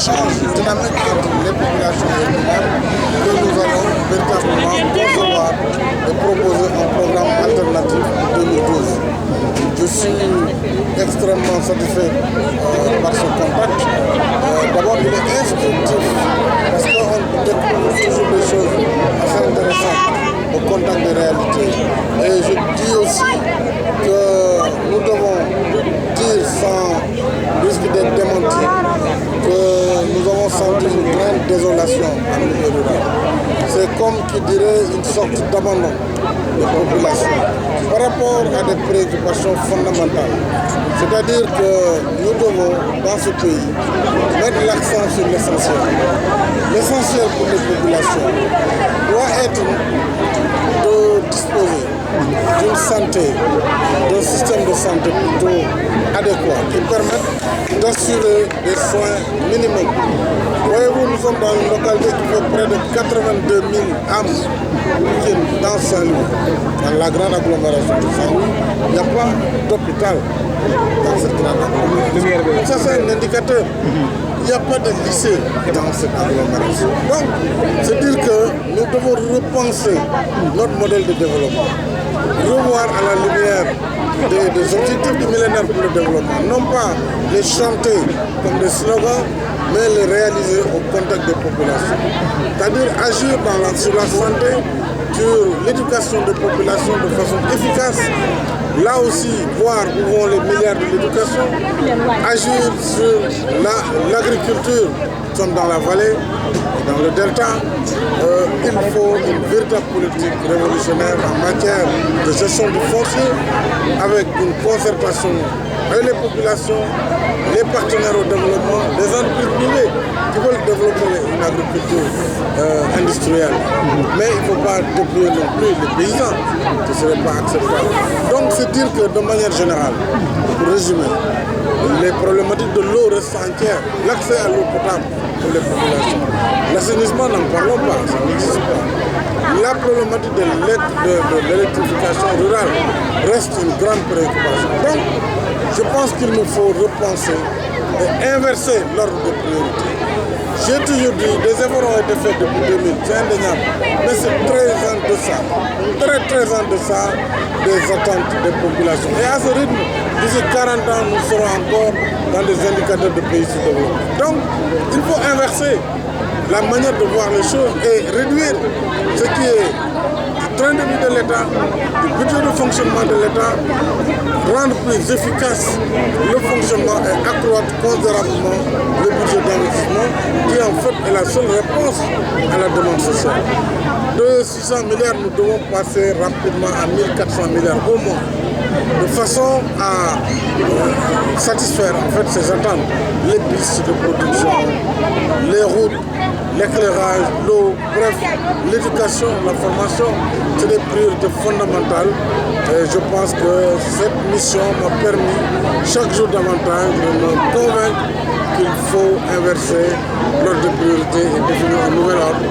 échange dynamique entre les populations et nous-mêmes que nous allons véritablement concevoir et proposer un programme alternatif en 2012. Je suis extrêmement satisfait par ce contact. D'abord, il est instructif parce qu'on découvre toujours des choses assez intéressantes au contact des réalités. Et je dis aussi que nous devons dire sans risque d'être démenti que nous avons senti une grande désolation en milieu rural. C'est comme qui dirait une sorte d'abandon des populations par rapport à des préoccupations fondamentales. C'est-à-dire que nous devons, dans ce pays, mettre l'accent sur l'essentiel. L'essentiel pour les populations doit être de disposer d'une santé, d'un système de santé plutôt adéquat qui permette d'assurer des soins minimums. Voyez-vous, nous sommes dans une localité qui fait près de 82 000 âmes dans Saint-Louis, dans la grande agglomération de Saint-Louis. Il n'y a pas d'hôpital dans cette grande agglomération. Ça, c'est un indicateur. Il n'y a pas de lycée dans cette agglomération. Donc, c'est dire que nous devons repenser notre modèle de développement, revoir à la lumière des objectifs du millénaire pour le développement, non pas les chanter comme des slogans, mais les réaliser au contact des populations. C'est-à-dire agir sur la santé, sur l'éducation des populations de façon efficace. Là aussi, voir où vont les milliards de l'éducation, agir sur l'agriculture. Nous sommes dans la vallée, dans le delta. Il faut une véritable politique révolutionnaire en matière de gestion du foncier, avec une concertation avec les populations, les partenaires au développement, les entreprises privées qui veulent développer une agriculture industrielle. Mais il ne faut pas dépouiller non plus les paysans, ce ne serait pas acceptable. Donc c'est dire que de manière générale, pour résumer, les problématiques de l'eau restent entières, l'accès à l'eau potable pour les populations. L'assainissement, n'en parlons pas, ça n'existe pas. La problématique de l'électrification rurale reste une grande préoccupation. Donc, je pense qu'il nous faut repenser et inverser l'ordre de priorité. J'ai toujours dit, des efforts ont été faits depuis 2000, c'est indéniable, mais c'est très en deçà, très en deçà des attentes des populations. Et à ce rythme, d'ici 40 ans, nous serons encore dans des indicateurs de pays sous-développés. Donc, il faut inverser la manière de voir les choses et réduire ce qui est du train de vie de l'État, du budget de fonctionnement de l'État, rendre plus efficace le fonctionnement et accroître considérablement le budget d'investissement qui en fait est la seule réponse à la demande sociale. De 600 milliards, nous devons passer rapidement à 1400 milliards au moins, de façon à satisfaire en fait ces attentes, les pistes de production, les routes, l'éclairage, l'eau, bref, l'éducation, la formation, c'est des priorités fondamentales. Et je pense que cette mission m'a permis chaque jour davantage de me convaincre qu'il faut inverser l'ordre de priorité et définir un nouvel ordre.